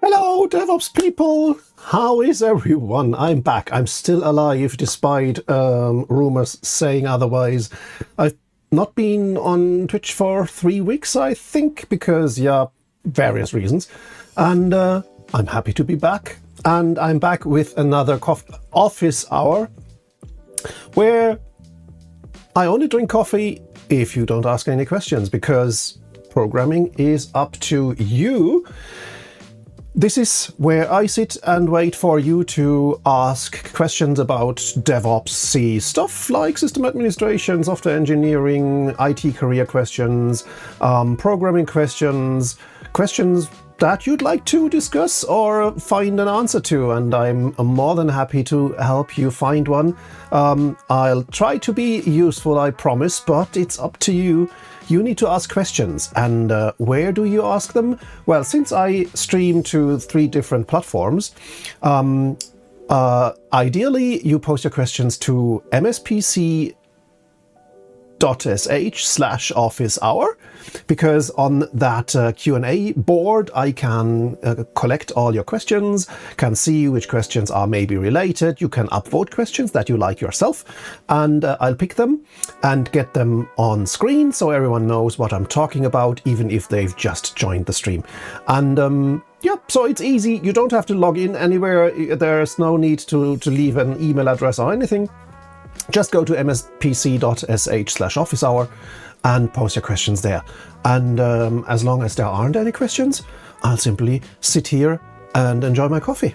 Hello, DevOps people! How is everyone? I'm back. I'm still alive despite rumors saying otherwise. I've not been on Twitch for 3 weeks, I think, because, yeah, various reasons. And I'm happy to be back. And I'm back with another office hour where I only drink coffee if you don't ask any questions, because programming is up to you. This is where I sit and wait for you to ask questions about DevOps stuff like system administration, software engineering, IT career questions, programming questions, questions that you'd like to discuss or find an answer to, and I'm more than happy to help you find one. I'll try to be useful, I promise, but it's up to you. You need to ask questions, and where do you ask them? Well, since I stream to 3 different platforms, ideally you post your questions to mspc.sh/office hour, because on that Q&A board I can collect all your questions, can see which questions are maybe related. You can upvote questions that you like yourself, and I'll pick them and get them on screen so everyone knows what I'm talking about, even if they've just joined the stream. And yeah, so it's easy. You don't have to log in anywhere. There's no need to leave an email address or anything. Just go to mspc.sh/office hour and post your questions there. And as long as there aren't any questions, I'll simply sit here and enjoy my coffee.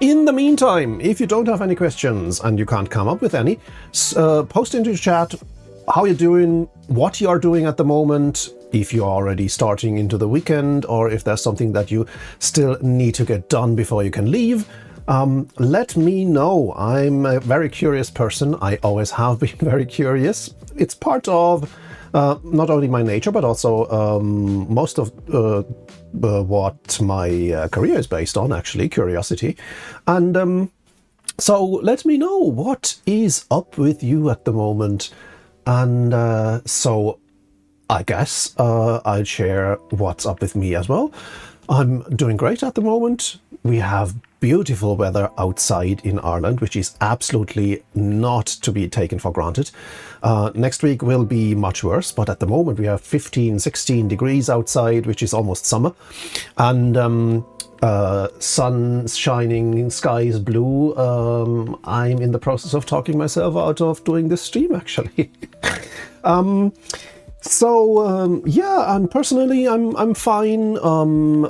In the meantime, if you don't have any questions and you can't come up with any, post into the chat how you're doing, what you are doing at the moment, if you're already starting into the weekend, or if there's something that you still need to get done before you can leave. Let me know. I'm a very curious person. I always have been very curious. It's part of not only my nature, but also most of what my career is based on, actually, curiosity. And so let me know what is up with you at the moment. And so I guess I'll share what's up with me as well. I'm doing great at the moment. We have beautiful weather outside in Ireland, which is absolutely not to be taken for granted. Next week will be much worse, but at the moment we have 15, 16 degrees outside, which is almost summer. And sun's shining, sky is blue. I'm in the process of talking myself out of doing this stream, actually. So yeah, and personally I'm fine.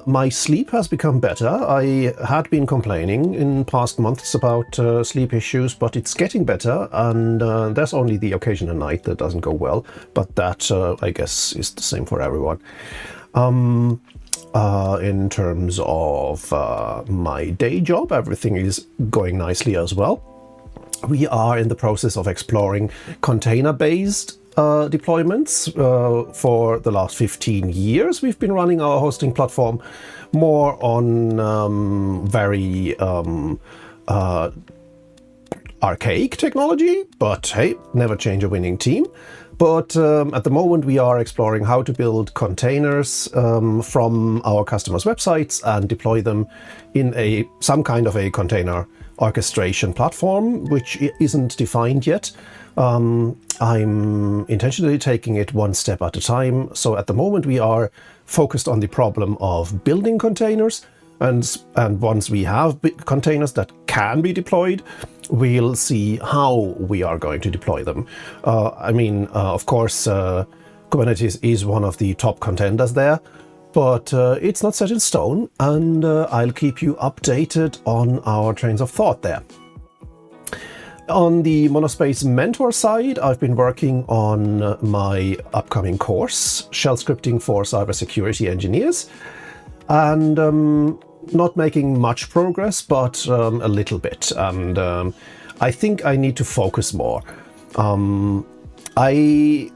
My sleep has become better. I had been complaining in past months about sleep issues, but it's getting better, and there's only the occasional night that doesn't go well, but that I guess is the same for everyone. In terms of my day job, everything is going nicely as well. We are in the process of exploring container-based deployments. For the last 15 years we've been running our hosting platform more on very archaic technology, but hey, never change a winning team. But at the moment we are exploring how to build containers from our customers' websites and deploy them in some kind of a container orchestration platform, which isn't defined yet. I'm intentionally taking it one step at a time. So at the moment we are focused on the problem of building containers, and once we have containers that can be deployed, we'll see how we are going to deploy them. Of course, Kubernetes is one of the top contenders there, but it's not set in stone, and I'll keep you updated on our trains of thought there. On the Monospace Mentor side, I've been working on my upcoming course, Shell Scripting for Cybersecurity Engineers, and not making much progress, but a little bit. And I think I need to focus more. I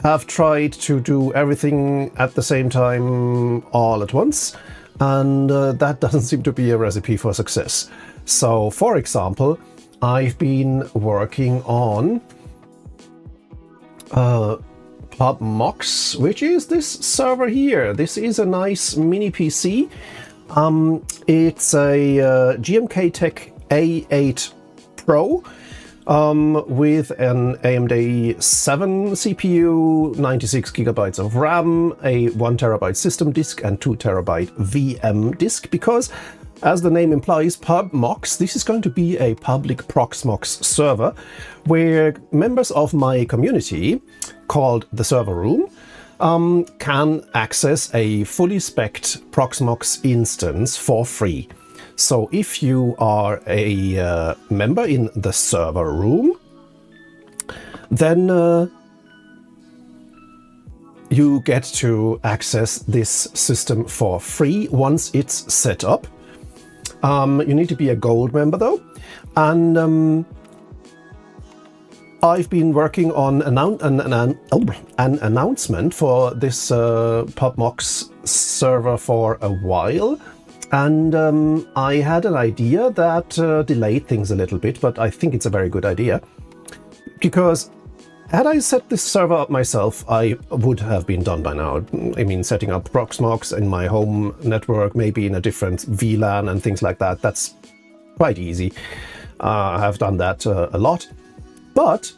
have tried to do everything at the same time all at once, and that doesn't seem to be a recipe for success. So, for example, I've been working on PubMox, which is this server here. This is a nice mini PC. It's a GMK Tech A8 Pro with an AMD 7 CPU, 96 gigabytes of RAM, a 1 terabyte system disk, and 2 terabyte VM disk, because as the name implies, PubMox, this is going to be a public Proxmox server where members of my community, called the server room, can access a fully spec'd Proxmox instance for free. So if you are a member in the server room, then you get to access this system for free once it's set up. You need to be a gold member though, and I've been working on an announcement for this PubMox server for a while, and I had an idea that delayed things a little bit, but I think it's a very good idea, because had I set this server up myself, I would have been done by now. I mean, setting up Proxmox in my home network, maybe in a different VLAN and things like that, that's quite easy. I have done that a lot. But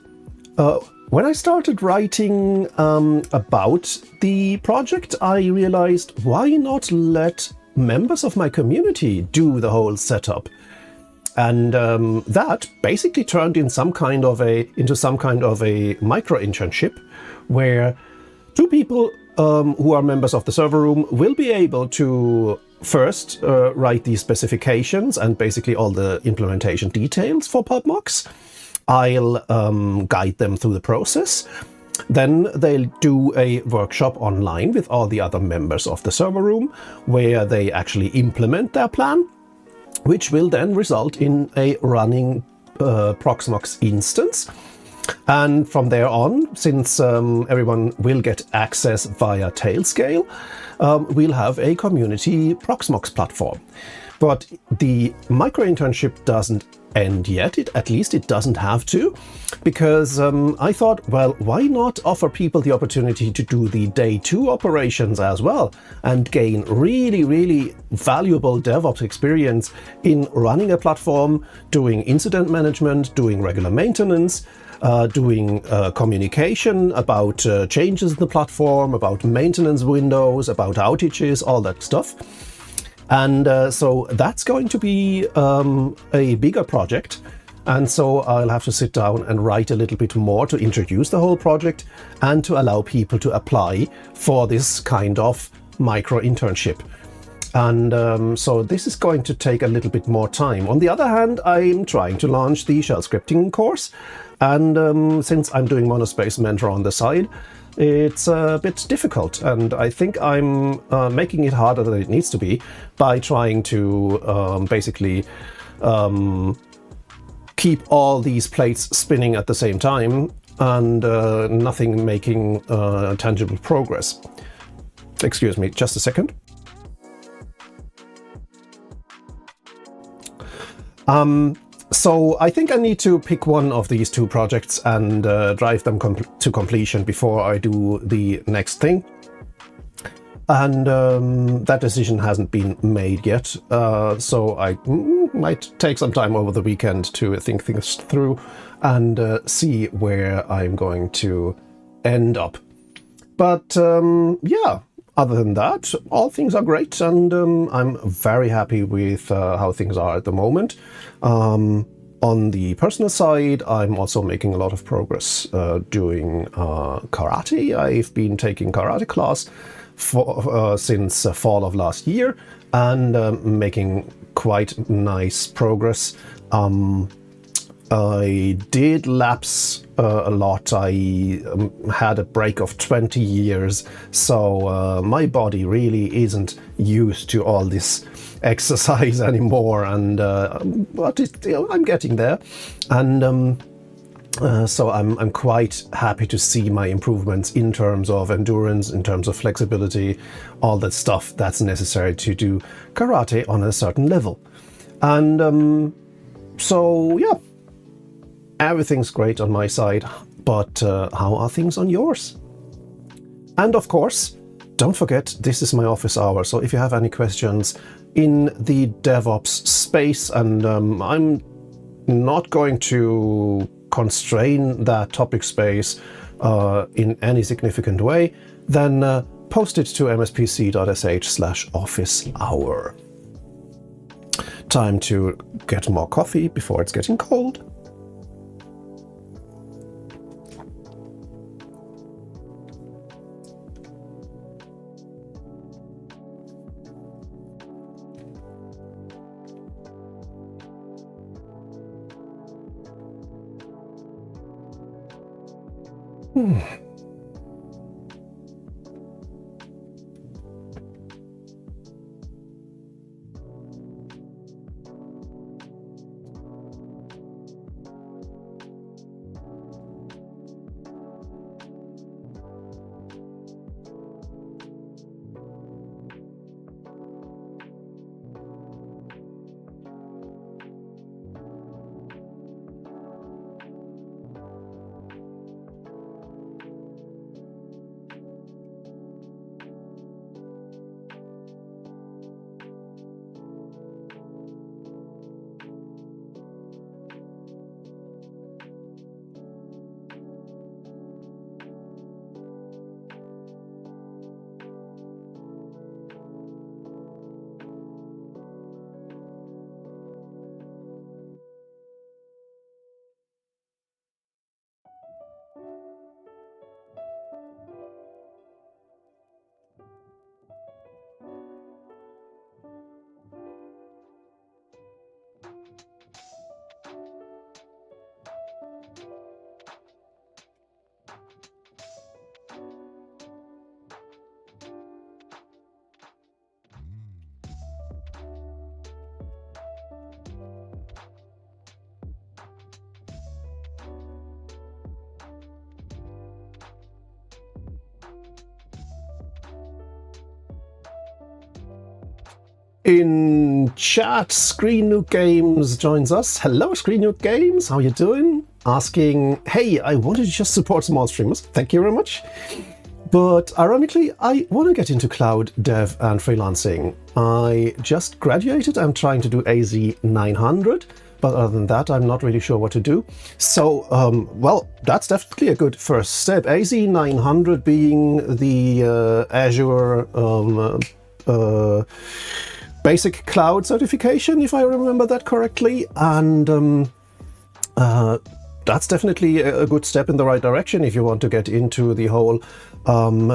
when I started writing about the project, I realized, why not let members of my community do the whole setup? And that basically turned into some kind of a micro internship, where two people who are members of the server room will be able to first write the specifications and basically all the implementation details for PubMox. I'll guide them through the process. Then they'll do a workshop online with all the other members of the server room, where they actually implement their plan, which will then result in a running Proxmox instance. And from there on, since everyone will get access via Tailscale, we'll have a community Proxmox platform. But the micro internship doesn't end yet, at least it doesn't have to, because I thought, well, why not offer people the opportunity to do the day 2 operations as well and gain really, really valuable DevOps experience in running a platform, doing incident management, doing regular maintenance, doing communication about changes in the platform, about maintenance windows, about outages, all that stuff. And so that's going to be a bigger project. And so I'll have to sit down and write a little bit more to introduce the whole project and to allow people to apply for this kind of micro internship. And so this is going to take a little bit more time. On the other hand, I'm trying to launch the shell scripting course. And since I'm doing Monospace Mentor on the side, it's a bit difficult, and I think I'm making it harder than it needs to be by trying to basically keep all these plates spinning at the same time and nothing making tangible progress. Excuse me, just a second. So I think I need to pick one of these two projects and drive them to completion before I do the next thing. And that decision hasn't been made yet, so I might take some time over the weekend to think things through and see where I'm going to end up. But yeah, other than that, all things are great, and I'm very happy with how things are at the moment. On the personal side, I'm also making a lot of progress doing karate. I've been taking karate class since fall of last year, and making quite nice progress. I did lapse a lot. I had a break of 20 years, so my body really isn't used to all this exercise anymore, and but I'm getting there, and so I'm quite happy to see my improvements in terms of endurance, in terms of flexibility, all that stuff that's necessary to do karate on a certain level. And so yeah, everything's great on my side, but how are things on yours? And of course, don't forget, this is my office hour, so if you have any questions in the DevOps space, and I'm not going to constrain that topic space in any significant way, then post it to mspc.sh/office hour. Time to get more coffee before it's getting cold. In chat, Screen Nuke Games joins us. Hello, Screen Nuke Games. How you doing? Asking, hey, I wanted to just support small streamers. Thank you very much. But ironically, I want to get into cloud dev and freelancing. I just graduated. I'm trying to do AZ 900. But other than that, I'm not really sure what to do. So, well, that's definitely a good first step. AZ 900 being the Azure basic cloud certification, if I remember that correctly. And that's definitely a good step in the right direction if you want to get into the whole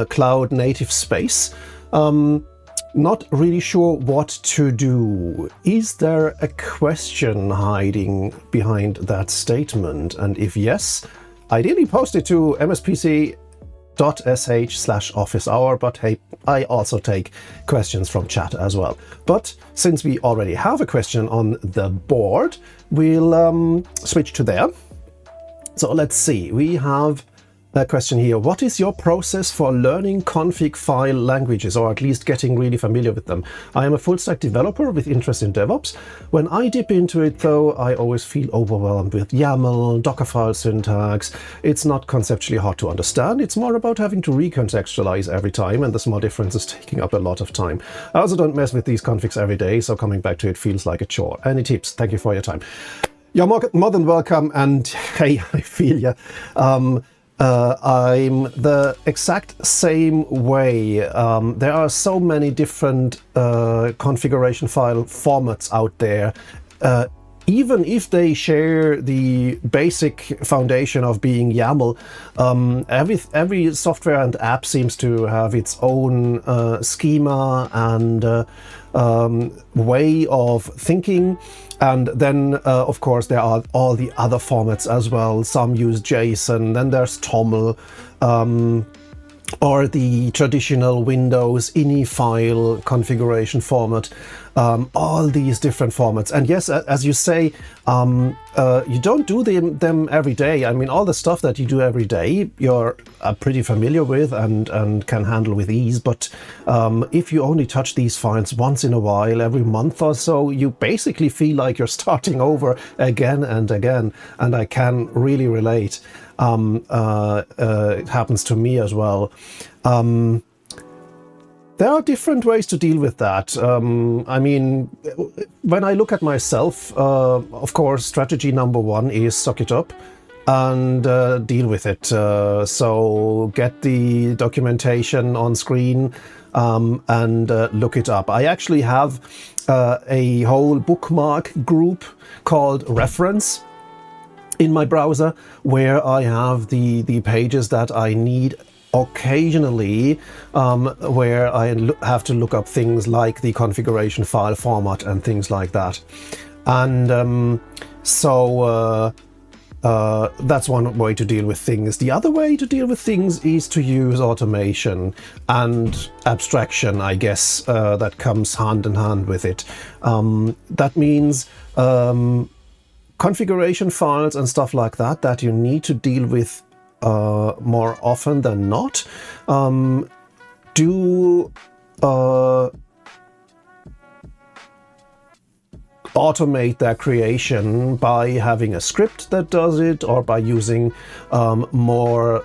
cloud native space. Not really sure what to do. Is there a question hiding behind that statement? And if yes, ideally post it to mspc.sh/office hour, but hey, I also take questions from chat as well. But since we already have a question on the board, we'll switch to there. So let's see, we have a question here. What is your process for learning config file languages, or at least getting really familiar with them? I am a full stack developer with interest in DevOps. When I dip into it though, I always feel overwhelmed with YAML, Dockerfile syntax. It's not conceptually hard to understand. It's more about having to recontextualize every time, and the small difference is taking up a lot of time. I also don't mess with these configs every day, so coming back to it feels like a chore. Any tips? Thank you for your time. You're more than welcome, and hey, I feel ya. I'm the exact same way. There are so many different configuration file formats out there. even if they share the basic foundation of being YAML, every software and app seems to have its own schema and way of thinking. And then, of course, there are all the other formats as well. Some use JSON, then there's TOML, or the traditional Windows INI file configuration format, all these different formats. And yes, as you say, you don't do them every day. I mean, all the stuff that you do every day, you're pretty familiar with and can handle with ease. But if you only touch these files once in a while, every month or so, you basically feel like you're starting over again and again. And I can really relate. It happens to me as well. There are different ways to deal with that. I mean, when I look at myself, of course, strategy number one is suck it up and deal with it. So get the documentation on screen and look it up. I actually have a whole bookmark group called Reference in my browser, where I have the pages that I need occasionally, where I have to look up things like the configuration file format and things like that. And so that's one way to deal with things. The other way to deal with things is to use automation and abstraction, I guess, that comes hand in hand with it. That means configuration files and stuff like that you need to deal with more often than not. Do automate their creation by having a script that does it, or by using more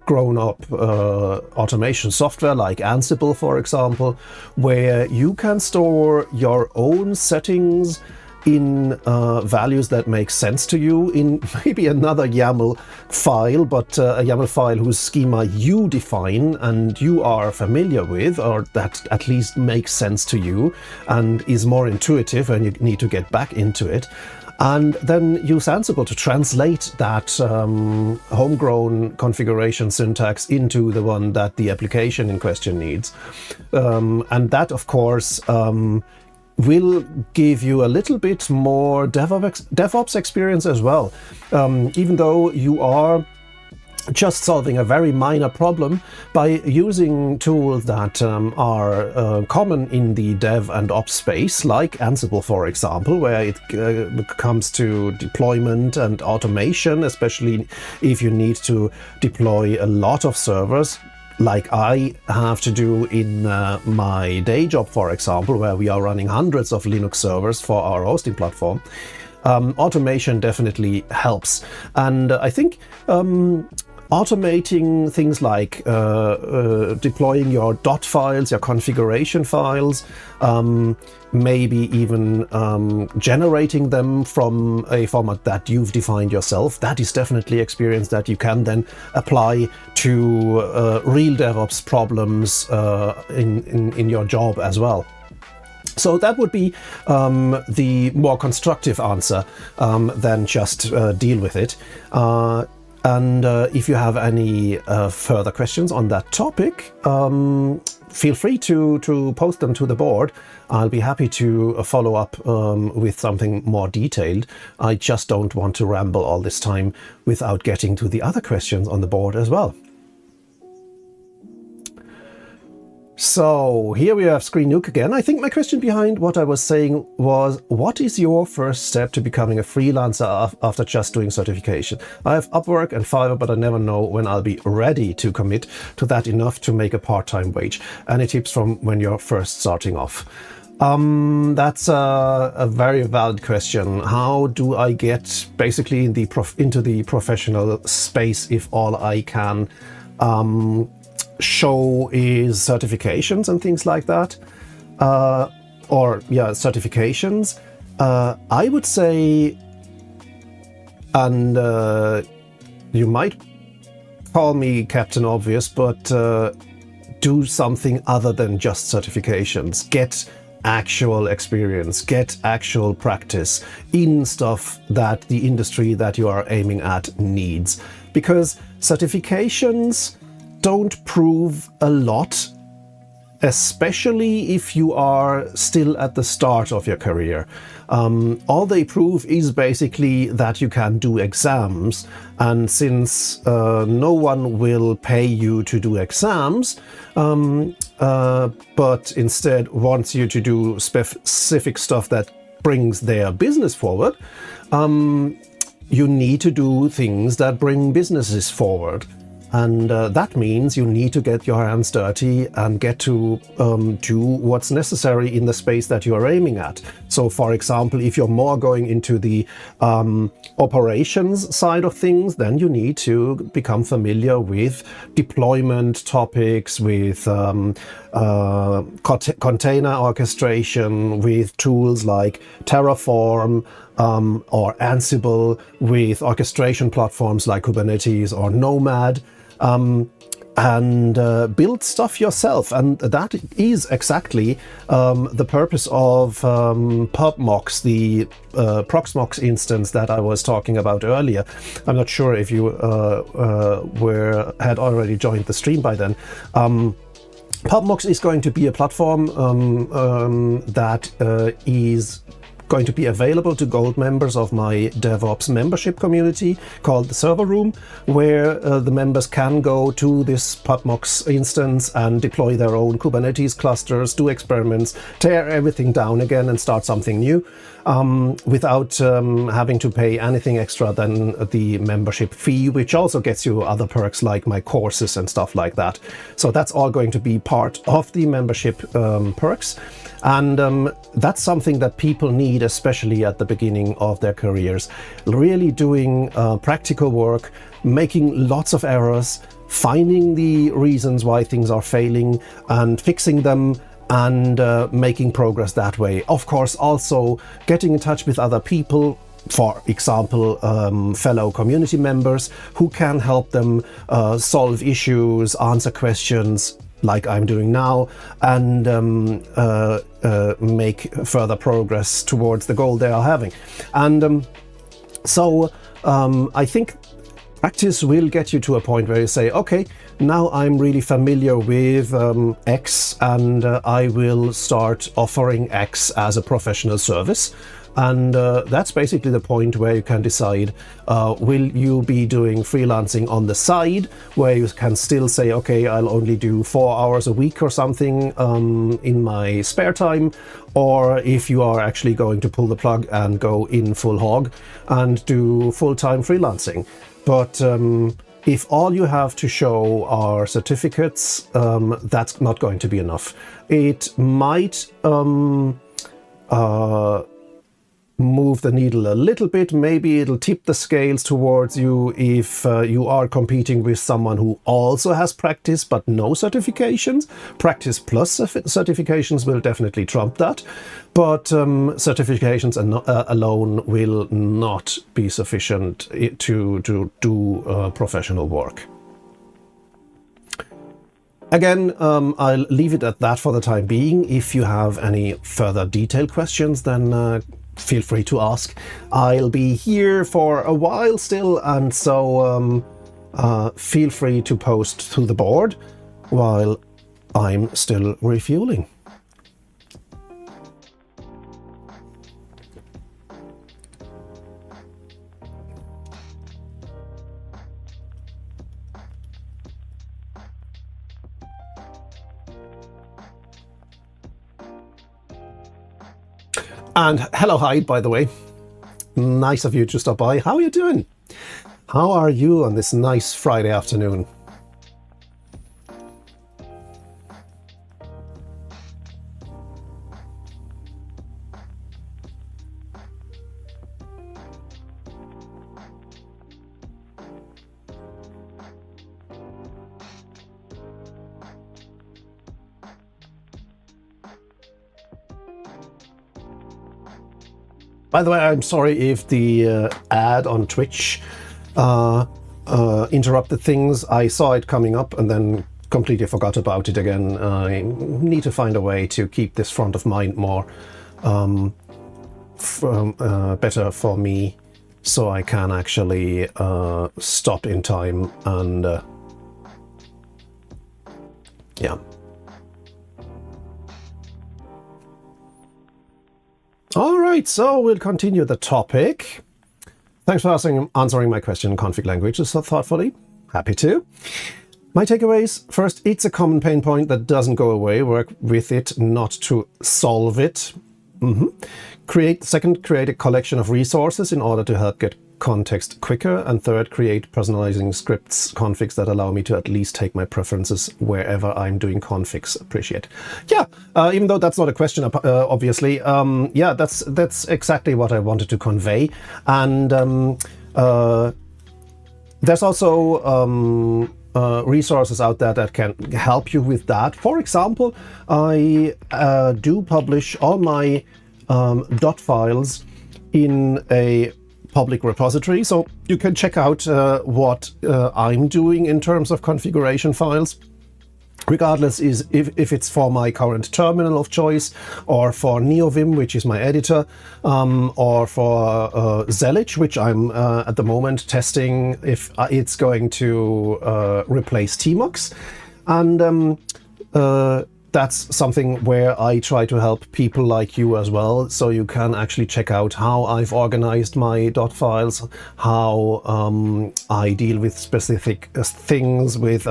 grown-up automation software like Ansible, for example, where you can store your own settings in values that make sense to you in maybe another YAML file, but a YAML file whose schema you define and you are familiar with, or that at least makes sense to you and is more intuitive when you need to get back into it. And then use Ansible to translate that homegrown configuration syntax into the one that the application in question needs. And that, of course, will give you a little bit more DevOps experience as well. Even though you are just solving a very minor problem by using tools that are common in the dev and ops space, like Ansible, for example, where it comes to deployment and automation, especially if you need to deploy a lot of servers, like I have to do in my day job, for example, where we are running hundreds of Linux servers for our hosting platform. Automation definitely helps. And I think automating things like deploying your dot files, your configuration files, maybe even generating them from a format that you've defined yourself, that is definitely experience that you can then apply to real DevOps problems in your job as well. So that would be the more constructive answer than just deal with it. And if you have any further questions on that topic, feel free to post them to the board. I'll be happy to follow up with something more detailed. I just don't want to ramble all this time without getting to the other questions on the board as well. So here we have Screen Nuke again. I think my question behind what I was saying was, what is your first step to becoming a freelancer after just doing certification? I have Upwork and Fiverr, but I never know when I'll be ready to commit to that enough to make a part-time wage. Any tips from when you're first starting off? That's a very valid question. How do I get basically into the professional space if all I can show is certifications and things like that? Certifications. I would say, and you might call me Captain Obvious, but do something other than just certifications. Get actual experience, get actual practice in stuff that the industry that you are aiming at needs. Because certifications don't prove a lot, especially if you are still at the start of your career. All they prove is basically that you can do exams, and since no one will pay you to do exams, but instead wants you to do specific stuff that brings their business forward, you need to do things that bring businesses forward. And that means you need to get your hands dirty and get to do what's necessary in the space that you are aiming at. So, for example, if you're more going into the operations side of things, then you need to become familiar with deployment topics, with container orchestration, with tools like Terraform, or Ansible, with orchestration platforms like Kubernetes or Nomad, and build stuff yourself. And that is exactly the purpose of PubMox, the Proxmox instance that I was talking about earlier. I'm not sure if you had already joined the stream by then. PubMox is going to be a platform that is going to be available to gold members of my DevOps membership community called the Server Room, where the members can go to this PubMox instance and deploy their own Kubernetes clusters, do experiments, tear everything down again and start something new, without having to pay anything extra than the membership fee, which also gets you other perks like my courses and stuff like that. So that's all going to be part of the membership perks. And that's something that people need, especially at the beginning of their careers. Really doing practical work, making lots of errors, finding the reasons why things are failing and fixing them, and making progress that way. Of course, also getting in touch with other people, for example, fellow community members who can help them solve issues, answer questions, like I'm doing now, and make further progress towards the goal they are having. And I think practice will get you to a point where you say, okay, now I'm really familiar with X, and I will start offering X as a professional service. And that's basically the point where you can decide, will you be doing freelancing on the side, where you can still say, okay, I'll only do 4 hours a week or something in my spare time, or if you are actually going to pull the plug and go in full hog and do full-time freelancing. But if all you have to show are certificates, that's not going to be enough. It might move the needle a little bit. Maybe it'll tip the scales towards you if you are competing with someone who also has practice but no certifications. Practice plus certifications will definitely trump that, but certifications alone will not be sufficient to do professional work. Again, I'll leave it at that for the time being. If you have any further detailed questions, then feel free to ask. I'll be here for a while still, and so feel free to post to the board while I'm still refueling. And hello, Hyde, by the way. Nice of you to stop by. How are you doing? How are you on this nice Friday afternoon? By the way, I'm sorry if the ad on Twitch interrupted things. I saw it coming up and then completely forgot about it again. I need to find a way to keep this front of mind more better for me, so I can actually stop in time and yeah. All right, so we'll continue the topic. Thanks for answering my question in config languages so thoughtfully. Happy to. My takeaways: first, it's a common pain point that doesn't go away. Work with it, not to solve it. Second, create a collection of resources in order to help get context quicker. And third, create personalizing scripts, configs that allow me to at least take my preferences wherever I'm doing configs. Appreciate. Yeah, even though that's not a question, obviously. Yeah, that's exactly what I wanted to convey. And there's also resources out there that can help you with that. For example, I do publish all my dot files in a public repository, so you can check out what I'm doing in terms of configuration files, regardless if it's for my current terminal of choice, or for NeoVim, which is my editor, or for Zelich, which I'm at the moment testing if it's going to replace Tmux. And that's something where I try to help people like you as well, so you can actually check out how I've organized my dot files, how I deal with specific things, with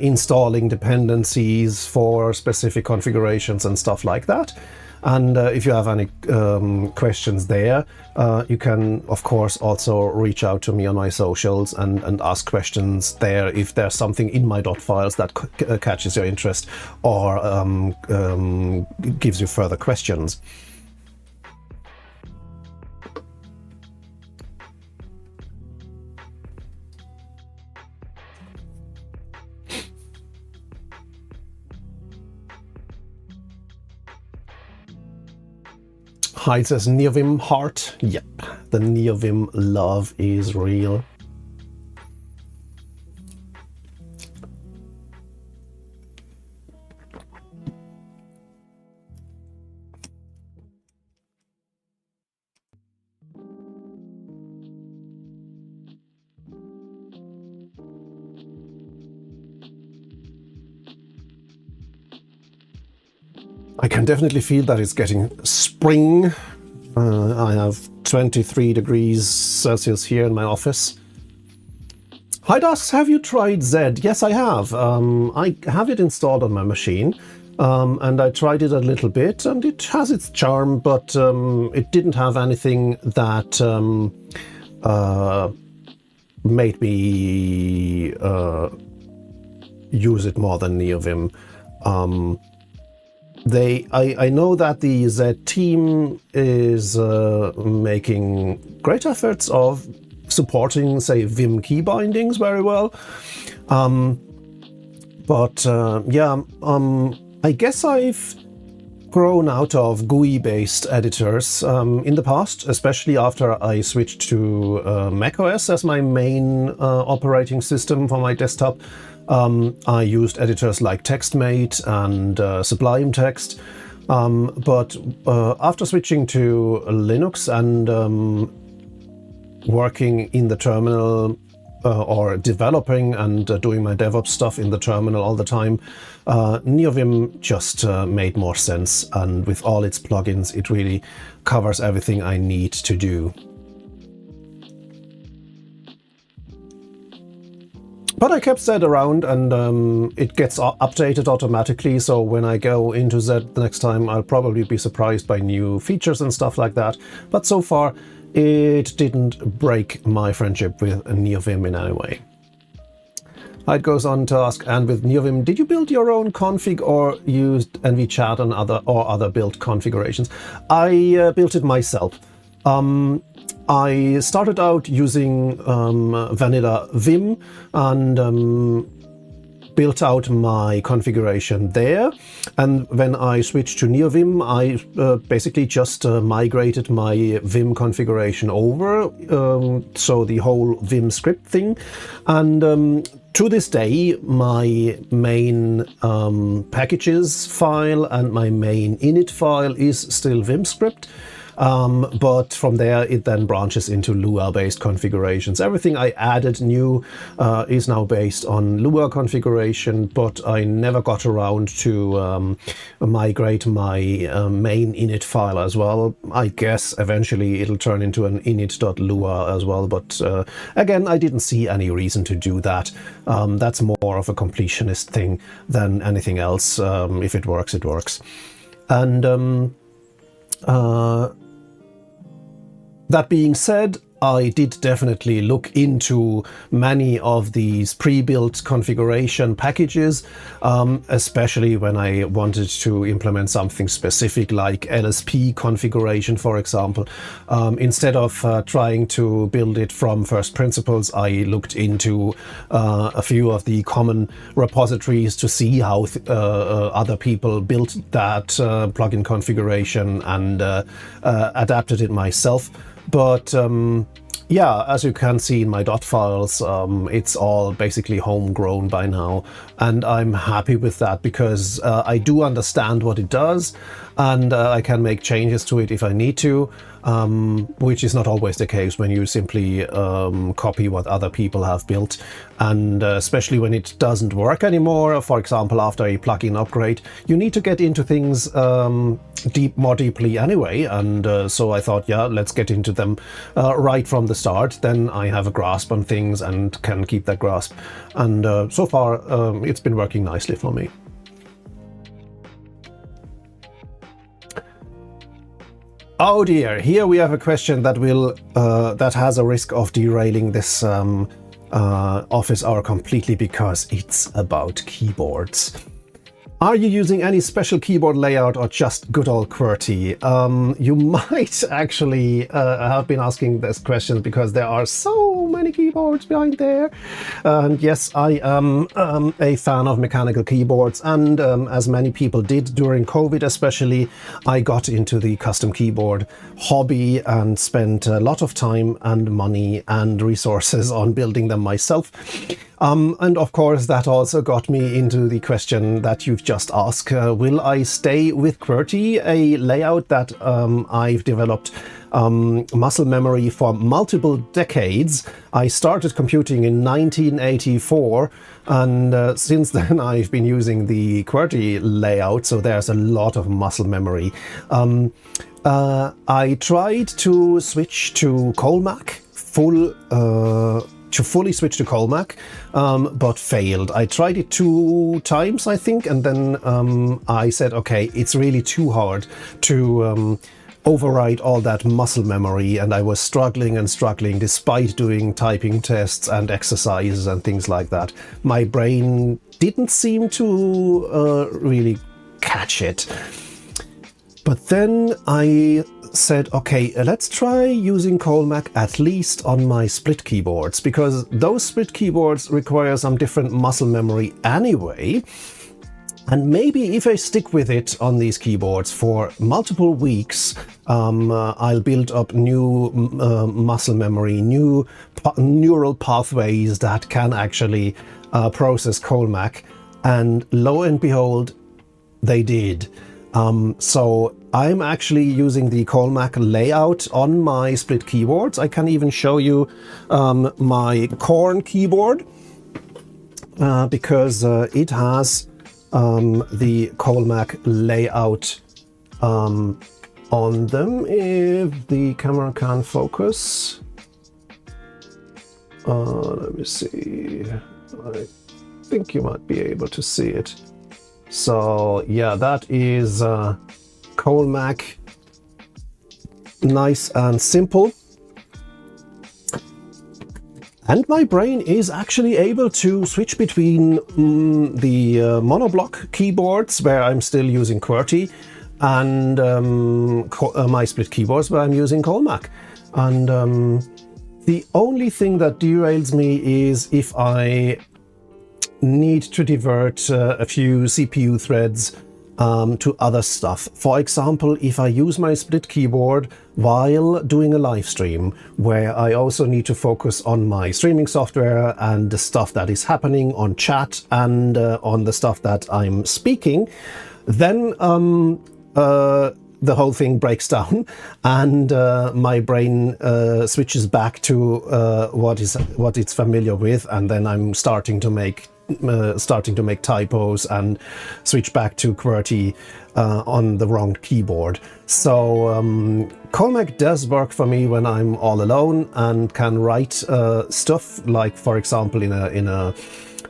installing dependencies for specific configurations and stuff like that. And if you have any questions there, you can, of course, also reach out to me on my socials and ask questions there if there's something in my dot files that catches your interest or gives you further questions. Hi, it says NeoVim heart. Yep, the NeoVim love is real. I can definitely feel that it's getting spring. I have 23 degrees Celsius here in my office. Hi Das, have you tried Zed? Yes, I have. I have it installed on my machine, and I tried it a little bit, and it has its charm, but it didn't have anything that made me use it more than NeoVim. I know that the Z team is making great efforts of supporting, say, Vim key bindings very well. I guess I've grown out of GUI-based editors in the past, especially after I switched to macOS as my main operating system for my desktop. I used editors like TextMate and Sublime Text, but after switching to Linux and working in the terminal or developing and doing my DevOps stuff in the terminal all the time, NeoVim just made more sense, and with all its plugins it really covers everything I need to do. But I kept Zed around, and it gets updated automatically, so when I go into Zed the next time, I'll probably be surprised by new features and stuff like that. But so far, it didn't break my friendship with NeoVim in any way. It goes on to ask, and with NeoVim, did you build your own config or used NVChat and other built configurations? I built it myself. I started out using vanilla Vim, and built out my configuration there. And when I switched to NeoVim, I basically just migrated my Vim configuration over, so the whole Vim script thing. And to this day, my main packages file and my main init file is still Vim script. But from there it then branches into Lua-based configurations. Everything I added new is now based on Lua configuration, but I never got around to migrate my main init file as well. I guess eventually it'll turn into an init.lua as well, but again, I didn't see any reason to do that. That's more of a completionist thing than anything else. If it works, it works. And that being said, I did definitely look into many of these pre-built configuration packages, especially when I wanted to implement something specific like LSP configuration, for example. Instead of trying to build it from first principles, I looked into a few of the common repositories to see how other people built that plugin configuration and adapted it myself. But yeah, as you can see in my dot files, it's all basically homegrown by now, and I'm happy with that because I do understand what it does, and I can make changes to it if I need to, which is not always the case when you simply copy what other people have built. And especially when it doesn't work anymore, for example, after a plugin upgrade, you need to get into things more deeply anyway. And so I thought, yeah, let's get into them right from the start. Then I have a grasp on things and can keep that grasp. And so far, it's been working nicely for me. Oh dear, here we have a question that that has a risk of derailing this office hour completely because it's about keyboards. Are you using any special keyboard layout or just good old QWERTY? You might actually have been asking this question because there are so many keyboards behind there. And yes, I am a fan of mechanical keyboards, and as many people did during COVID especially, I got into the custom keyboard hobby and spent a lot of time and money and resources on building them myself. And of course, that also got me into the question that you've just asked. Will I stay with QWERTY, a layout that I've developed muscle memory for multiple decades? I started computing in 1984, and since then I've been using the QWERTY layout, so there's a lot of muscle memory. I tried to switch to Colmac, fully switch to Colmac, but failed. I tried it 2 times, I think, and then I said, okay, it's really too hard to override all that muscle memory, and I was struggling and struggling despite doing typing tests and exercises and things like that. My brain didn't seem to really catch it. But then I said, okay, let's try using Colmac at least on my split keyboards, because those split keyboards require some different muscle memory anyway. And maybe if I stick with it on these keyboards for multiple weeks, I'll build up new muscle memory, new neural pathways that can actually process Colmac. And lo and behold, they did. So I'm actually using the Colmac layout on my split keyboards. I can even show you my Corn keyboard because it has the Colmac layout on them. If the camera can focus. Let me see. I think you might be able to see it. So yeah, that is Colmac, nice and simple. And my brain is actually able to switch between the monoblock keyboards, where I'm still using QWERTY, and my split keyboards, where I'm using Colmac. And the only thing that derails me is if I need to divert a few CPU threads to other stuff. For example, if I use my split keyboard while doing a live stream, where I also need to focus on my streaming software and the stuff that is happening on chat and on the stuff that I'm speaking, then the whole thing breaks down and my brain switches back to what it's familiar with, and then I'm starting to make typos and switch back to QWERTY on the wrong keyboard. So Colmec does work for me when I'm all alone and can write stuff, like for example in a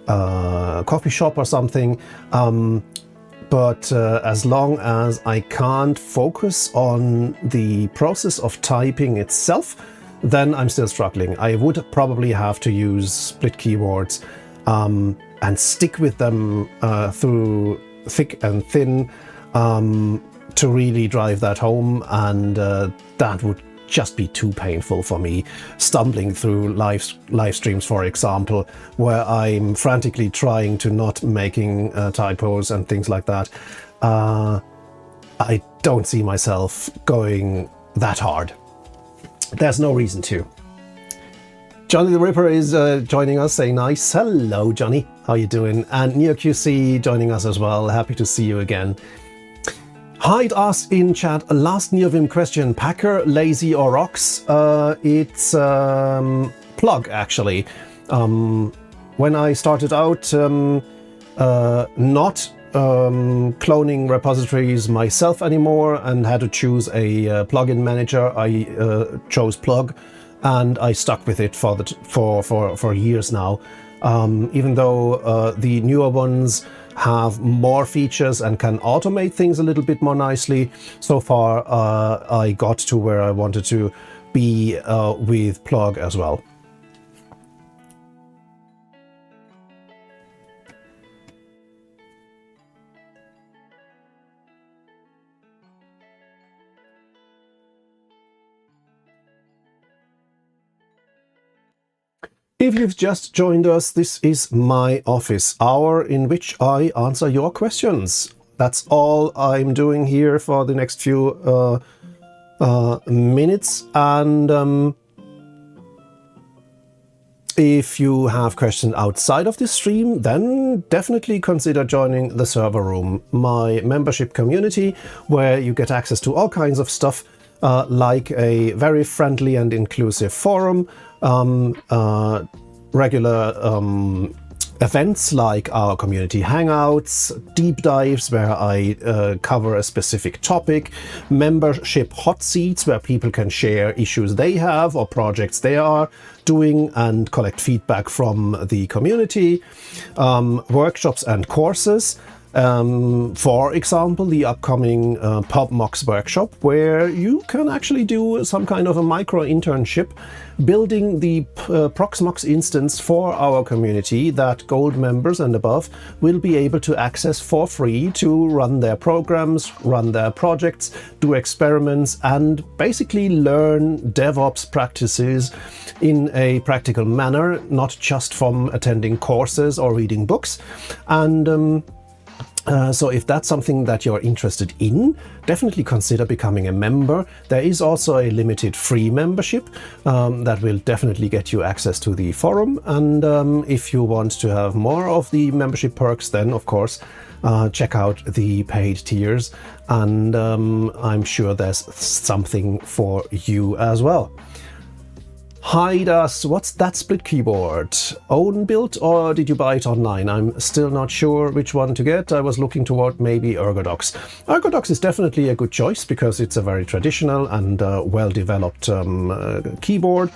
coffee shop or something. But as long as I can't focus on the process of typing itself, then I'm still struggling. I would probably have to use split keyboards and stick with them through thick and thin to really drive that home, and that would just be too painful for me. Stumbling through live streams, for example, where I'm frantically trying to not making typos and things like that. I don't see myself going that hard. There's no reason to. Johnny the Ripper is joining us, saying nice. Hello, Johnny. How you doing? And NeoQC joining us as well. Happy to see you again. Hyde asked in chat, last NeoVim question, Packer, Lazy or Rocks? It's Plug, actually. When I started out not cloning repositories myself anymore and had to choose a plugin manager, I chose Plug, and I stuck with it for years now. Even though the newer ones have more features and can automate things a little bit more nicely, so far I got to where I wanted to be with Plug as well. If you've just joined us, this is my office hour in which I answer your questions. That's all I'm doing here for the next few minutes. And if you have questions outside of this stream, then definitely consider joining the server room, my membership community, where you get access to all kinds of stuff, like a very friendly and inclusive forum, regular events like our community hangouts, deep dives where I cover a specific topic, membership hot seats where people can share issues they have or projects they are doing and collect feedback from the community, workshops and courses. For example, the upcoming PubMox workshop, where you can actually do some kind of a micro internship building the Proxmox instance for our community that gold members and above will be able to access for free to run their programs, run their projects, do experiments, and basically learn DevOps practices in a practical manner, not just from attending courses or reading books. And so if that's something that you're interested in, definitely consider becoming a member. There is also a limited free membership that will definitely get you access to the forum. And if you want to have more of the membership perks, then of course check out the paid tiers. And I'm sure there's something for you as well. Hide us, what's that split keyboard? Own built or did you buy it online? I'm still not sure which one to get. I was looking toward maybe Ergodox. Ergodox is definitely a good choice because it's a very traditional and well-developed keyboard,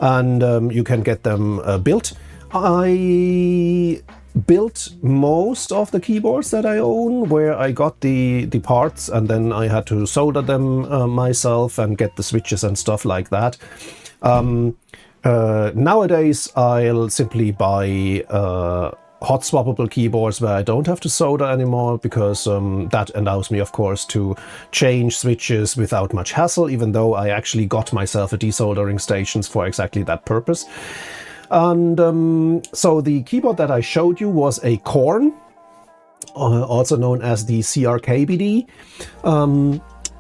and you can get them built. I built most of the keyboards that I own, where I got the parts and then I had to solder them myself and get the switches and stuff like that. Nowadays I'll simply buy hot swappable keyboards where I don't have to solder anymore, because that allows me, of course, to change switches without much hassle, even though I actually got myself a desoldering stations for exactly that purpose. And so the keyboard that I showed you was a Korn, also known as the CRKBD.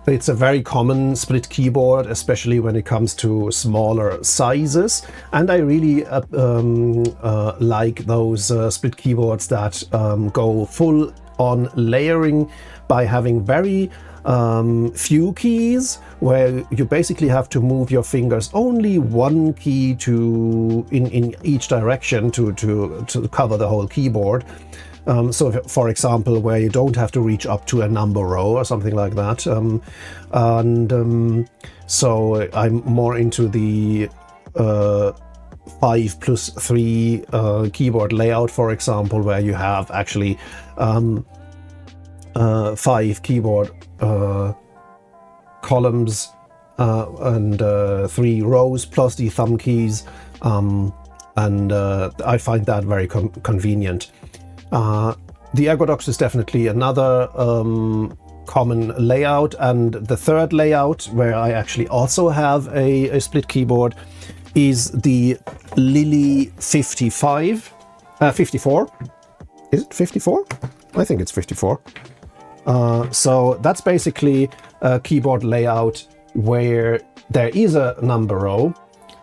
It's a very common split keyboard, especially when it comes to smaller sizes. And I really like those split keyboards that go full on layering by having very few keys, where you basically have to move your fingers only one key in each direction to cover the whole keyboard. So for example, where you don't have to reach up to a number row or something like that. So I'm more into the 5+3 keyboard layout, for example, where you have actually 5 keyboard columns and 3 rows plus the thumb keys, and I find that very convenient. The Ergodox is definitely another common layout, and the third layout, where I actually also have a split keyboard, is the Lily 54. Is it 54? I think it's 54. So that's basically a keyboard layout where there is a number row,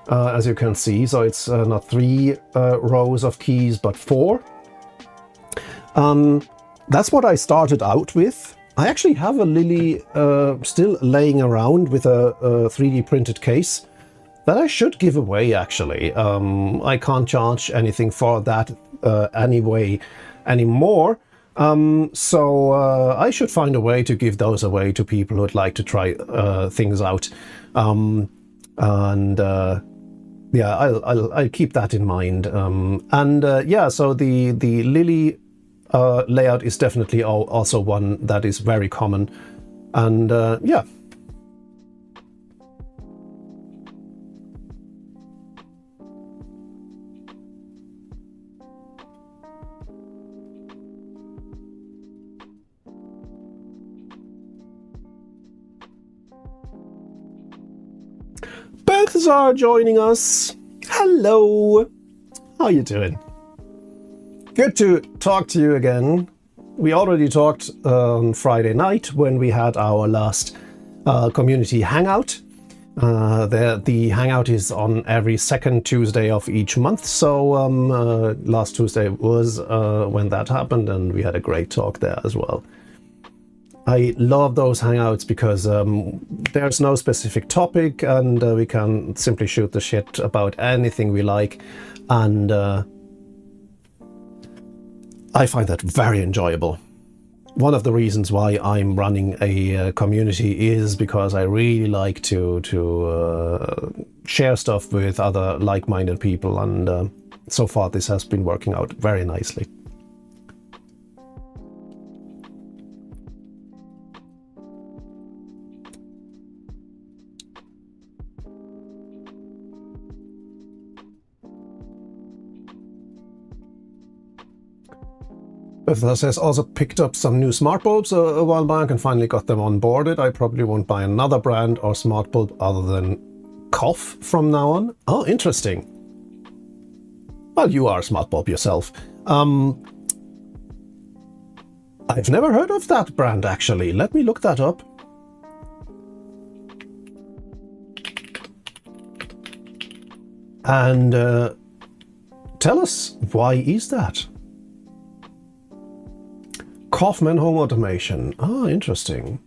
as you can see. So it's not 3 rows of keys, but 4. That's what I started out with. I actually have a Lily still laying around with a 3D printed case that I should give away, actually. I can't charge anything for that anymore. So I should find a way to give those away to people who'd like to try things out. Yeah, I'll keep that in mind. Yeah, so the Lily layout is definitely also one that is very common, and yeah. Balthazar joining us. Hello, how you doing? Good to talk to you again. We already talked on Friday night when we had our last community hangout. The hangout is on every second Tuesday of each month. So last Tuesday was when that happened, and we had a great talk there as well. I love those hangouts because there's no specific topic, and we can simply shoot the shit about anything we like, and I find that very enjoyable. One of the reasons why I'm running a community is because I really like to share stuff with other like-minded people, and so far this has been working out very nicely. Bethesda has also picked up some new smart bulbs a while back and finally got them onboarded. I probably won't buy another brand or smart bulb other than Cough from now on. Oh, interesting. Well, you are a smart bulb yourself. I've never heard of that brand, actually. Let me look that up. And tell us, why is that? Kaufman Home Automation. Ah, interesting.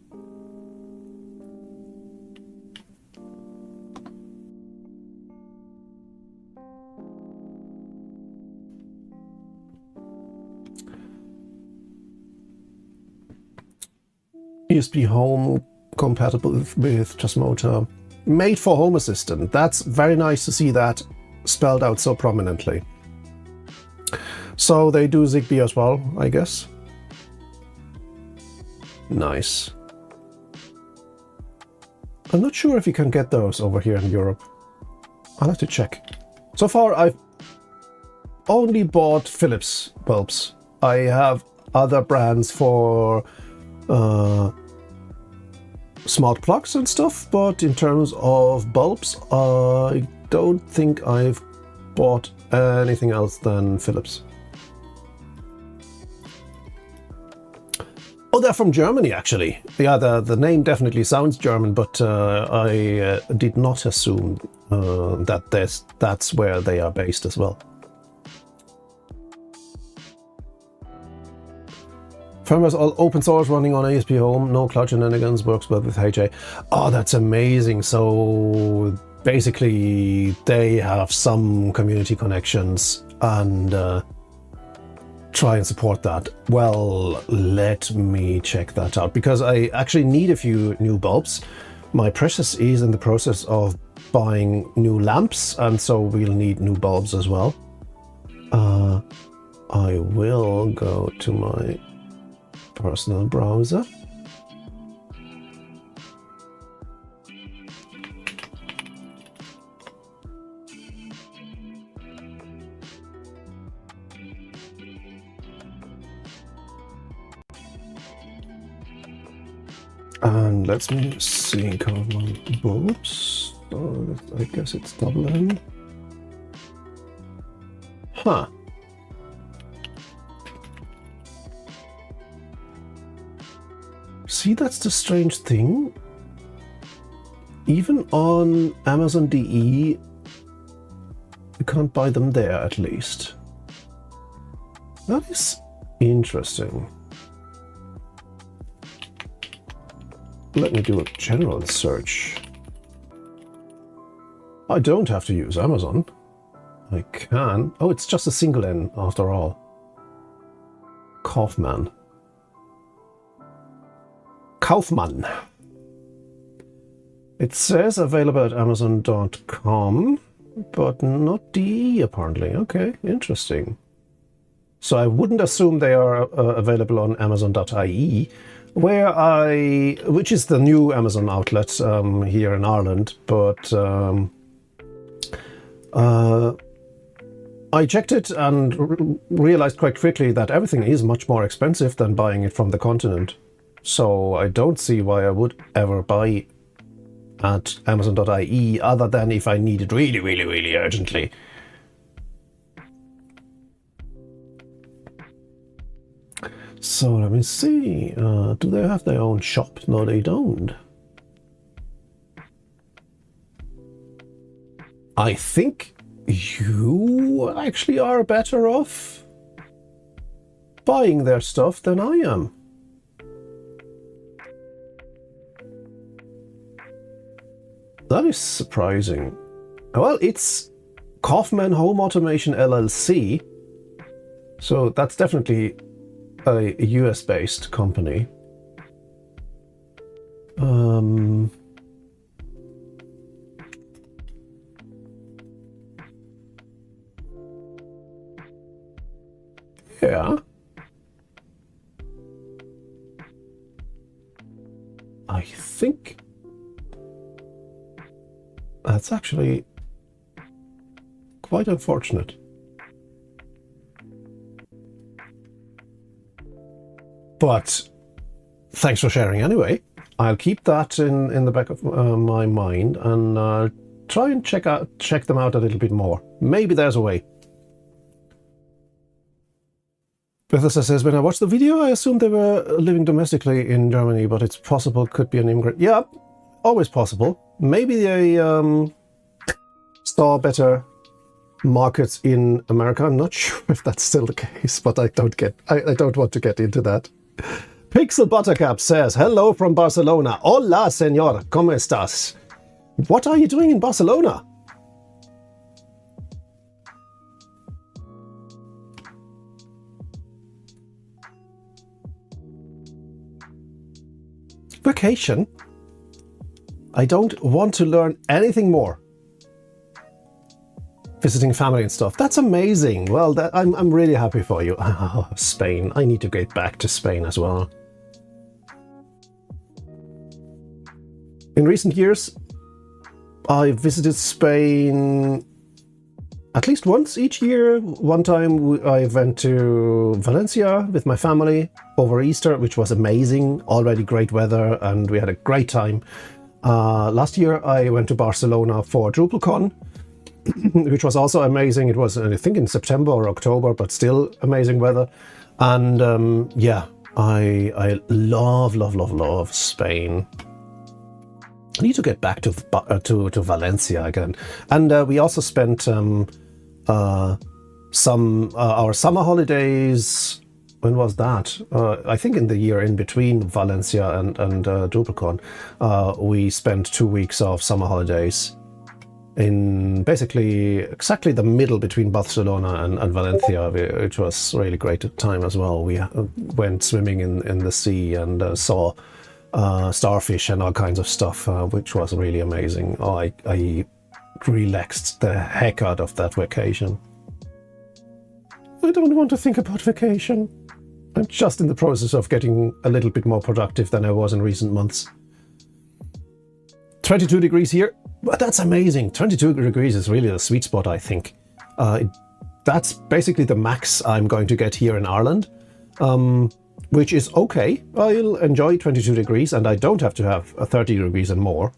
USB Home compatible with Tasmota. Made for Home Assistant. That's very nice to see that spelled out so prominently. So they do Zigbee as well, I guess. Nice. I'm not sure if you can get those over here in Europe. I'll have to check. So far I've only bought Philips bulbs. I have other brands for smart plugs and stuff, but in terms of bulbs, I don't think I've bought anything else than Philips. Oh, they're from Germany, actually. Yeah, the name definitely sounds German, but I did not assume that that's where they are based as well. Firmware's all open source, running on ASP Home, no cloud shenanigans, works well with HA. Oh, that's amazing. So basically they have some community connections and try and support that. Well, let me check that out, because I actually need a few new bulbs. My Precious is in the process of buying new lamps, and so we'll need new bulbs as well. I will go to my personal browser. And let's see, common bulbs. So I guess it's double N. Huh. See, that's the strange thing. Even on Amazon DE, you can't buy them there, at least. That is interesting. Let me do a general search. I don't have to use Amazon. I can. Oh, it's just a single N after all. Kaufmann. Kaufmann. It says available at Amazon.com, but not DE apparently. Okay, interesting. So I wouldn't assume they are available on Amazon.ie, which is the new Amazon outlet here in Ireland, but I checked it and realized quite quickly that everything is much more expensive than buying it from the continent. So I don't see why I would ever buy at Amazon.ie other than if I need it really, really, really urgently. So let me see. Do they have their own shop? No, they don't. I think you actually are better off buying their stuff than I am. That is surprising. Well, it's Kaufmann Home Automation LLC, so that's definitely a US-based company. Yeah. I think that's actually quite unfortunate. But thanks for sharing anyway. I'll keep that in the back of my mind and try and check them out a little bit more. Maybe there's a way. Bethesda says, when I watched the video, I assumed they were living domestically in Germany, but it's possible could be an immigrant. Yeah, always possible. Maybe they saw better markets in America. I'm not sure if that's still the case, but I don't want to get into that. Pixel Buttercup says, hello from Barcelona. Hola, señor. ¿Cómo estás? What are you doing in Barcelona? Vacation? I don't want to learn anything more. Visiting family and stuff. That's amazing. Well, I'm really happy for you. Oh, Spain. I need to get back to Spain as well. In recent years, I visited Spain at least once each year. One time I went to Valencia with my family over Easter, which was amazing. Already great weather and we had a great time. Last year I went to Barcelona for DrupalCon. which was also amazing. It was, I think, in September or October, but still amazing weather. And yeah, I love Spain. I need to get back to Valencia again. And we also spent our summer holidays. When was that? I think in the year in between Valencia and Dubrovnik, we spent 2 weeks of summer holidays in basically exactly the middle between Barcelona and Valencia, which was really great time as well. We went swimming in the sea and saw starfish and all kinds of stuff, which was really amazing. I relaxed the heck out of that vacation. I don't want to think about vacation. I'm just in the process of getting a little bit more productive than I was in recent months. 22 degrees here, but that's amazing. 22 degrees is really the sweet spot, I think. That's basically the max I'm going to get here in Ireland, which is okay. I'll enjoy 22 degrees and I don't have to have 30 degrees and more.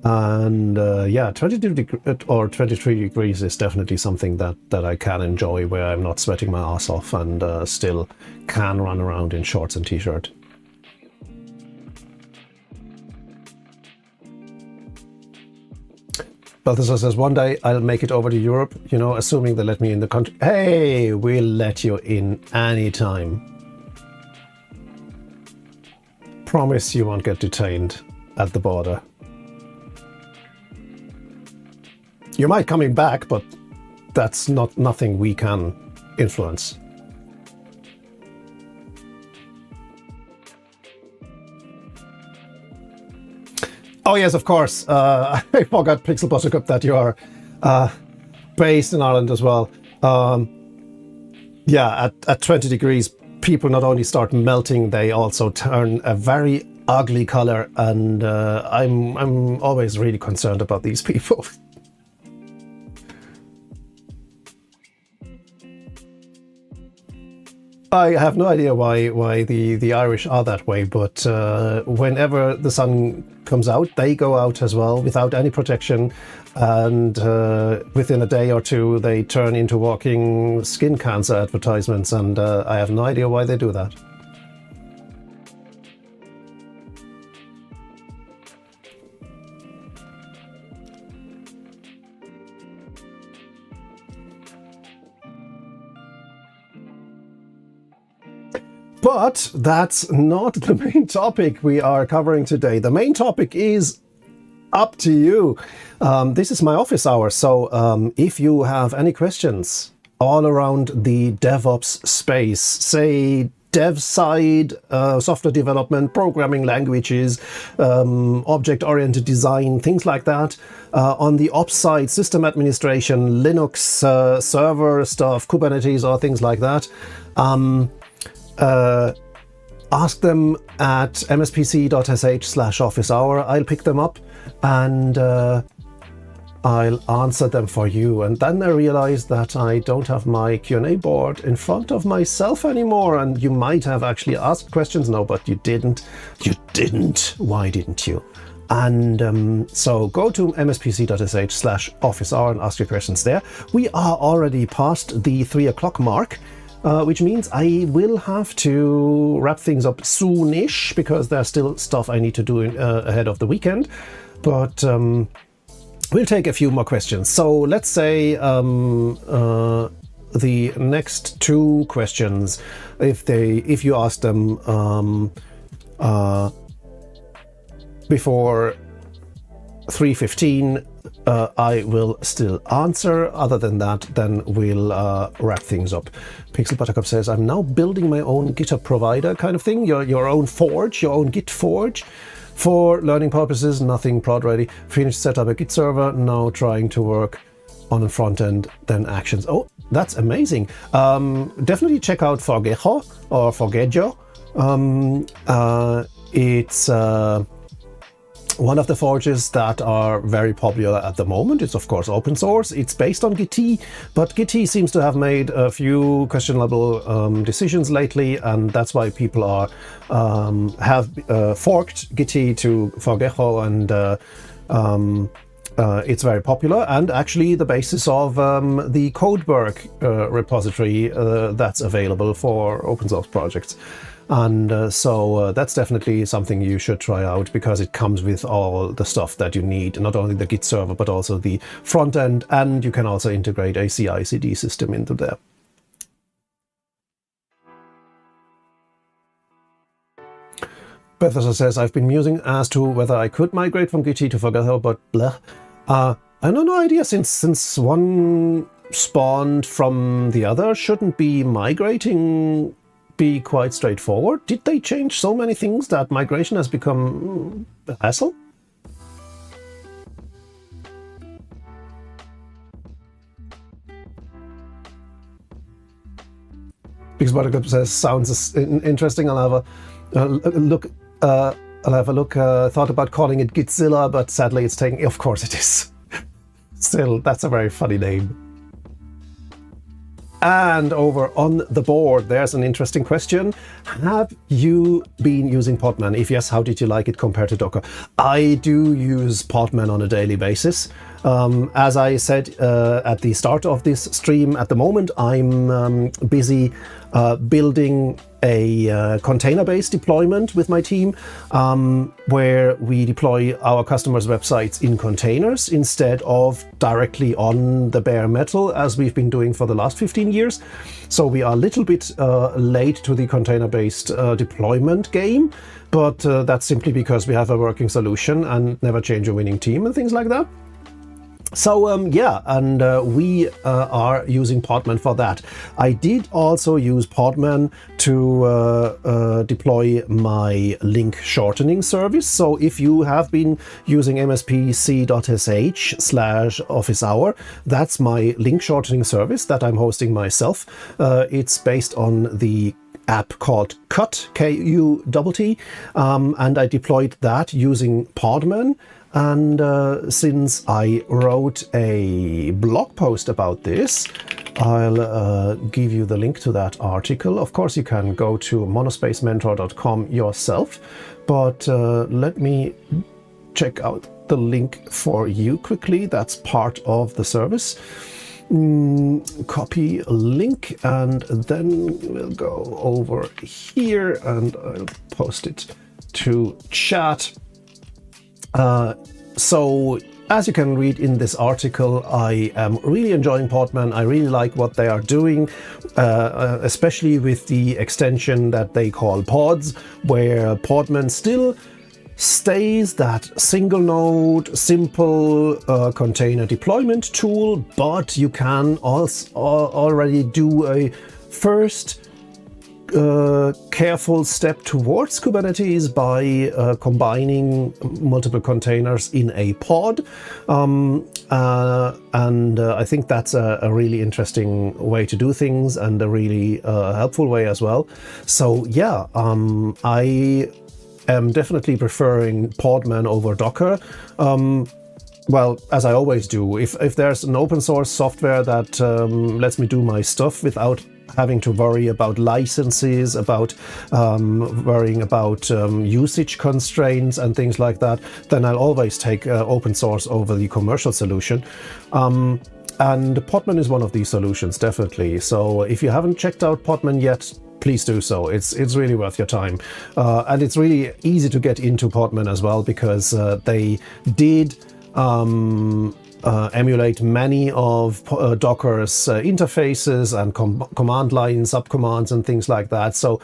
Yeah, 22 or 23 degrees is definitely something that I can enjoy, where I'm not sweating my ass off and still can run around in shorts and t-shirt. Balthasar says, one day I'll make it over to Europe, you know, assuming they let me in the country. Hey, we'll let you in anytime. Promise you won't get detained at the border. You might coming back, but that's nothing we can influence. Oh yes, of course. I forgot, Pixel Buttercup, that you are based in Ireland as well. Yeah, at 20 degrees, people not only start melting, they also turn a very ugly color, and I'm always really concerned about these people. I have no idea why the Irish are that way, but whenever the sun comes out, they go out as well without any protection, and within a day or two they turn into walking skin cancer advertisements, and I have no idea why they do that. But that's not the main topic we are covering today. The main topic is up to you. This is my office hour, so if you have any questions all around the DevOps space, say dev side, software development, programming languages, object-oriented design, things like that. On the ops side, system administration, Linux, server stuff, Kubernetes, or things like that. Ask them at mspc.sh/office hour. I'll pick them up and I'll answer them for you. And then I realized that I don't have my Q&A board in front of myself anymore. And you might have actually asked questions. No, but you didn't. You didn't. Why didn't you? And so go to mspc.sh/office hour and ask your questions there. We are already past the 3 o'clock mark. Which means I will have to wrap things up soonish, because there's still stuff I need to do ahead of the weekend. But we'll take a few more questions. So let's say the next 2 questions, if you ask them before 3:15, I will still answer. Other than that, then we'll wrap things up. Pixel Buttercup says, I'm now building my own GitHub provider kind of thing, your own forge, your own Git forge. For learning purposes, nothing prod ready. Finished set up a Git server, now trying to work on the front end, then actions. Oh, that's amazing. Definitely check out Forgejo or Forgejo. It's one of the forges that are very popular at the moment. It's of course open source. It's based on Git, but Git seems to have made a few questionable decisions lately, and that's why people are have forked Git to Forgejo, and It's very popular and actually the basis of the Codeberg repository that's available for open source projects. And so that's definitely something you should try out because it comes with all the stuff that you need, not only the Git server, but also the front end, and you can also integrate a CI/CD system into there. Bethesda says, I've been musing as to whether I could migrate from Git to Forgether, but blah. I have no idea, since one spawned from the other, shouldn't be migrating be quite straightforward? Did they change so many things that migration has become a hassle? Because Buttercup says, sounds interesting. I'll have a look. Thought about calling it Gitzilla, but sadly it's taking... Of course it is. Still, that's a very funny name. And over on the board, there's an interesting question. Have you been using Podman? If yes, how did you like it compared to Docker? I do use Podman on a daily basis. As I said at the start of this stream, at the moment I'm busy building a container-based deployment with my team, where we deploy our customers' websites in containers instead of directly on the bare metal, as we've been doing for the last 15 years. So we are a little bit late to the container-based deployment game, but that's simply because we have a working solution and never change a winning team and things like that. So yeah, and we are using Podman for that. I did also use Podman to deploy my link shortening service. So if you have been using mspc.sh/office hour, that's my link shortening service that I'm hosting myself. It's based on the app called Qt, Q-U-T-T, and I deployed that using Podman. And since I wrote a blog post about this, I'll give you the link to that article. Of course, you can go to monospacementor.com yourself, but let me check out the link for you quickly. That's part of the service. Copy a link, and then we'll go over here and I'll post it to chat. So as you can read in this article, I am really enjoying Podman. I really like what they are doing, especially with the extension that they call pods, where Podman still stays that single node, simple container deployment tool, but you can also already do a first careful step towards Kubernetes by combining multiple containers in a pod. And I think that's a really interesting way to do things and a really helpful way as well. So yeah, I am definitely preferring Podman over Docker. Well, as I always do, if there's an open source software that lets me do my stuff without having to worry about licenses, about worrying about usage constraints and things like that, then I'll always take open source over the commercial solution. And Podman is one of these solutions, definitely. So if you haven't checked out Podman yet, please do so. It's really worth your time. And it's really easy to get into Podman as well, because they did emulate many of Docker's interfaces and command line subcommands and things like that. So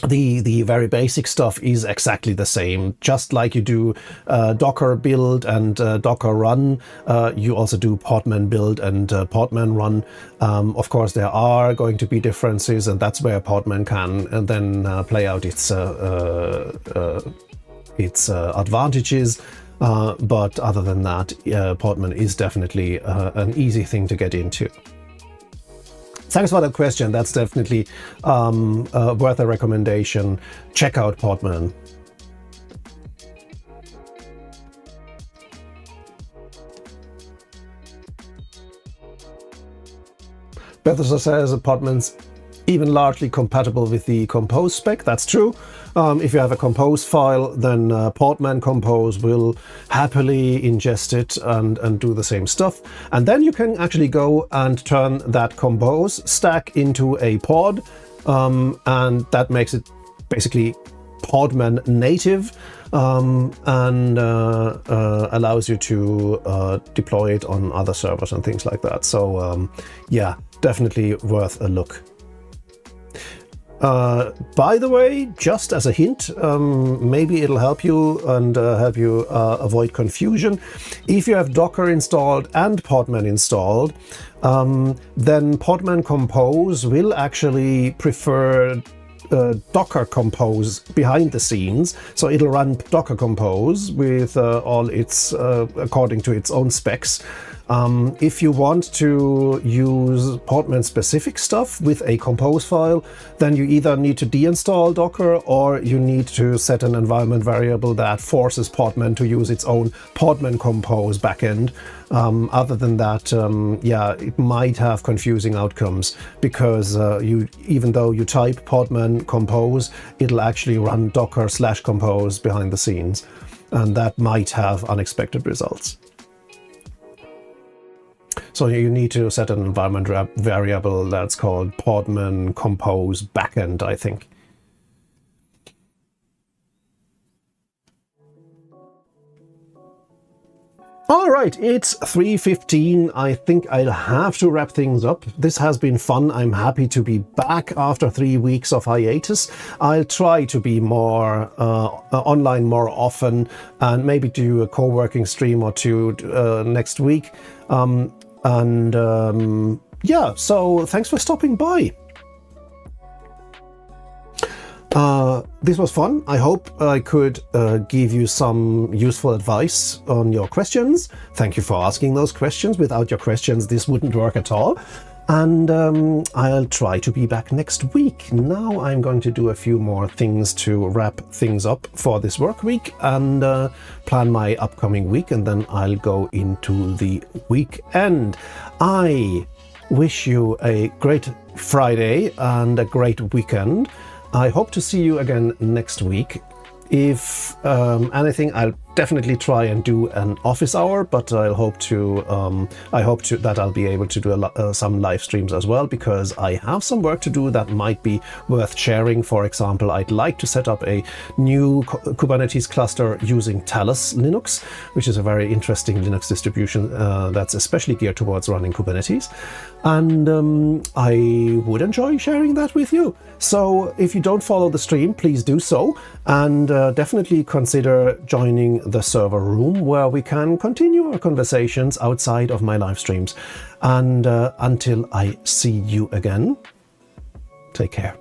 the very basic stuff is exactly the same. Just like you do Docker build and Docker run, you also do Podman build and Podman run. Of course, there are going to be differences, and that's where Podman can then play out its advantages. But other than that, Podman is definitely an easy thing to get into. Thanks for that question. That's definitely worth a recommendation. Check out Podman. Bethesda says Podman's even largely compatible with the Compose spec. That's true. If you have a Compose file, then Podman Compose will happily ingest it and do the same stuff. And then you can actually go and turn that compose stack into a pod, and that makes it basically Podman native, and allows you to deploy it on other servers and things like that. So yeah, definitely worth a look. By the way, just as a hint, maybe it'll help you and help you avoid confusion. If you have Docker installed and Podman installed, then Podman Compose will actually prefer Docker Compose behind the scenes. So it'll run Docker Compose with all its, according to its own specs. If you want to use Podman specific stuff with a compose file, then you either need to deinstall Docker or you need to set an environment variable that forces Podman to use its own Podman Compose backend. Other than that, yeah, it might have confusing outcomes because even though you type Podman Compose, it'll actually run Docker/compose behind the scenes, and that might have unexpected results. So you need to set an environment variable that's called Podman Compose Backend, I think. All right, it's 3:15. I think I'll have to wrap things up. This has been fun. I'm happy to be back after 3 weeks of hiatus. I'll try to be more online more often and maybe do a co-working stream or two next week. Yeah, so thanks for stopping by. This was fun. I hope I could give you some useful advice on your questions. Thank you for asking those questions. Without your questions, this wouldn't work at all. And I'll try to be back next week. Now I'm going to do a few more things to wrap things up for this work week and plan my upcoming week, and then I'll go into the weekend. I wish you a great Friday and a great weekend. I hope to see you again next week. If anything, I'll definitely try and do an office hour, but I hope that I'll be able to do some live streams as well, because I have some work to do that might be worth sharing. For example, I'd like to set up a new Kubernetes cluster using Talus Linux, which is a very interesting Linux distribution that's especially geared towards running Kubernetes. And I would enjoy sharing that with you. So if you don't follow the stream, please do so, and definitely consider joining the server room where we can continue our conversations outside of my live streams. And until I see you again, take care.